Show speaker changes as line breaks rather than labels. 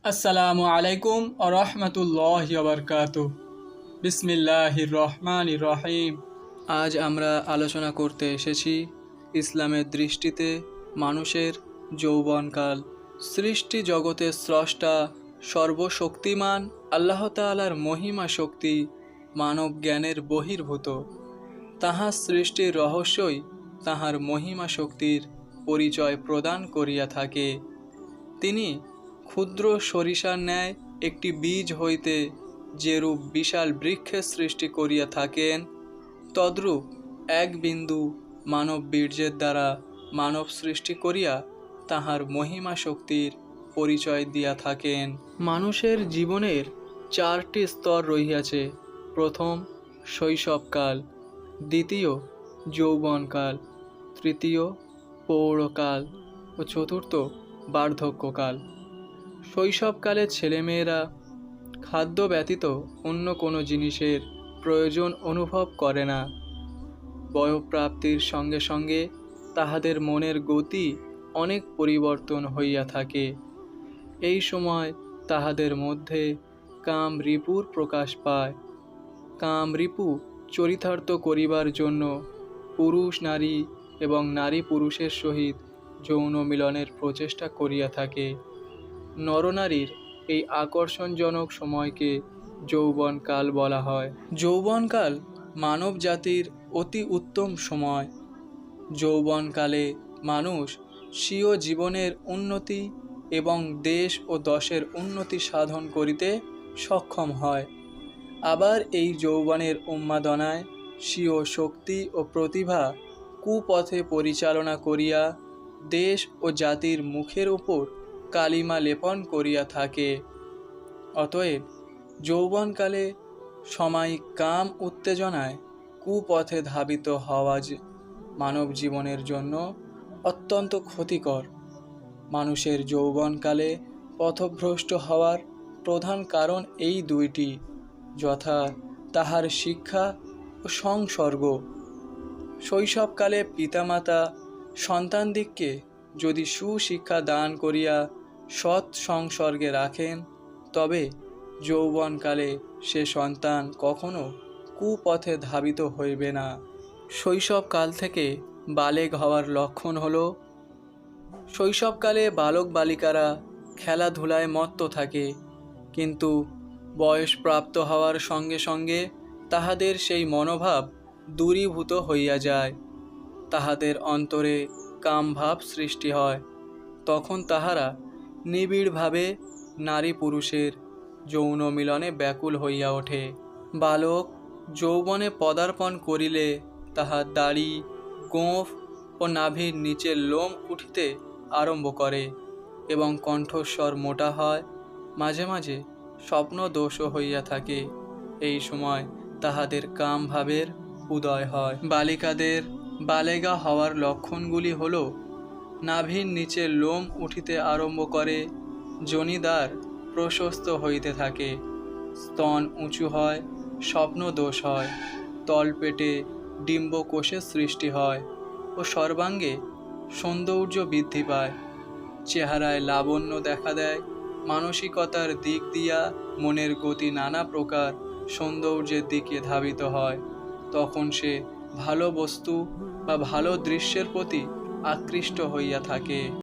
আসসালামু আলাইকুম ওয়া রাহমাতুল্লাহি ওয়া বারাকাতুহু। বিসমিল্লাহির রহমানির রহিম। আজ আমরা আলোচনা করতে এসেছি ইসলামের দৃষ্টিতে মানুষের যৌবনকাল। সৃষ্টি জগতের স্রষ্টা সর্বশক্তিমান আল্লাহ তাআলার মহিমা শক্তি মানব জ্ঞানের বহির্ভূত। তাহার সৃষ্টির রহস্যই তাহার মহিমা শক্তির পরিচয় প্রদান করিয়া থাকে। তিনি ক্ষুদ্র সরিষার ন্যায় একটি বীজ হইতে যেরূপ বিশাল বৃক্ষের সৃষ্টি করিয়া থাকেন, তদ্রূপ এক বিন্দু মানব বীর্যের দ্বারা মানব সৃষ্টি করিয়া তাহার মহিমা শক্তির পরিচয় দিয়া থাকেন। মানুষের জীবনের 4টি স্তর রহিয়াছে। প্রথম শৈশবকাল, দ্বিতীয় যৌবনকাল, তৃতীয় প্রৌঢ়কাল ও চতুর্থ বার্ধক্যকাল। শৈশবকালে ছেলেমেয়েরা খাদ্য ব্যতীত অন্য কোনো জিনিসের প্রয়োজন অনুভব করে না। বয়ঃপ্রাপ্তির সঙ্গে সঙ্গে তাহাদের মনের গতি অনেক পরিবর্তন হইয়া থাকে। এই সময় তাহাদের মধ্যে কাম রিপুর প্রকাশ পায়। কাম রিপু চরিতার্থ করিবার জন্য পুরুষ নারী এবং নারী পুরুষের সহিত যৌন মিলনের প্রচেষ্টা করিয়া থাকে। নরনারীর এই আকর্ষণজনক সময়কে যৌবনকাল বলা হয়। যৌবনকাল মানব জাতির অতি উত্তম সময়। যৌবনকালে মানুষ স্বীয় জীবনের উন্নতি এবং দেশ ও দশের উন্নতি সাধন করিতে সক্ষম হয়। আবার এই যৌবনের উন্মাদনায় স্বীয় শক্তি ও প্রতিভা কুপথে পরিচালনা করিয়া দেশ ও জাতির মুখের উপর কালিমা লেপন করিয়া থাকে। অতএব যৌবনকালে সাময়িক কাম উত্তেজনায় কুপথে ধাবিত হওয়া মানব জীবনের জন্য অত্যন্ত ক্ষতিকর। মানুষের যৌবনকালে পথভ্রষ্ট হওয়ার প্রধান কারণ এই দুইটি, যথা তাহার শিক্ষা ও সংসর্গ। শৈশবকালে পিতামাতা সন্তানদিগকে যদি সুশিক্ষা দান করিয়া সৎ সংসর্গে রাখেন, তবে যৌবনকালে সে সন্তান কখনো কুপথে ধাবিত হইবে না। শৈশবকাল থেকে বালেগ হওয়ার লক্ষণ হল, শৈশবকালে বালক বালিকারা খেলাধুলায় মত্ত থাকে, কিন্তু বয়স প্রাপ্ত হওয়ার সঙ্গে সঙ্গে তাহাদের সেই মনোভাব দূরীভূত হইয়া যায়। তাহাদের অন্তরে কামভাব সৃষ্টি হয়। তখন তাহারা নিবিড়ভাবে নারী পুরুষের যৌন মিলনে ব্যাকুল হইয়া ওঠে। বালক যৌবনে পদার্পণ করিলে তাহার দাড়ি, গোঁফ ও নাভির নিচের লোম উঠিতে আরম্ভ করে এবং কণ্ঠস্বর মোটা হয়। মাঝে মাঝে স্বপ্ন দোষও হইয়া থাকে। এই সময় তাহাদের কামভাবের উদয় হয়। বালিকাদের বালেগা হওয়ার লক্ষণগুলি হল, নাভির নিচে লোম উঠিতে আরম্ভ করে, যোনিদ্বার প্রশস্ত হইতে থাকে, স্তন উঁচু হয়, স্বপ্নদোষ হয়, তলপেটে ডিম্বকোষের সৃষ্টি হয় ও সর্বাঙ্গে সৌন্দর্য বৃদ্ধি পায়। চেহারায় লাবণ্য দেখা দেয়। মানসিকতার দিক দিয়া মনের গতি নানা প্রকার সৌন্দর্যের দিকে ধাবিত হয়। তখন সে ভালো বস্তু বা ভালো দৃশ্যের প্রতি আকৃষ্ট হইয়া থাকে।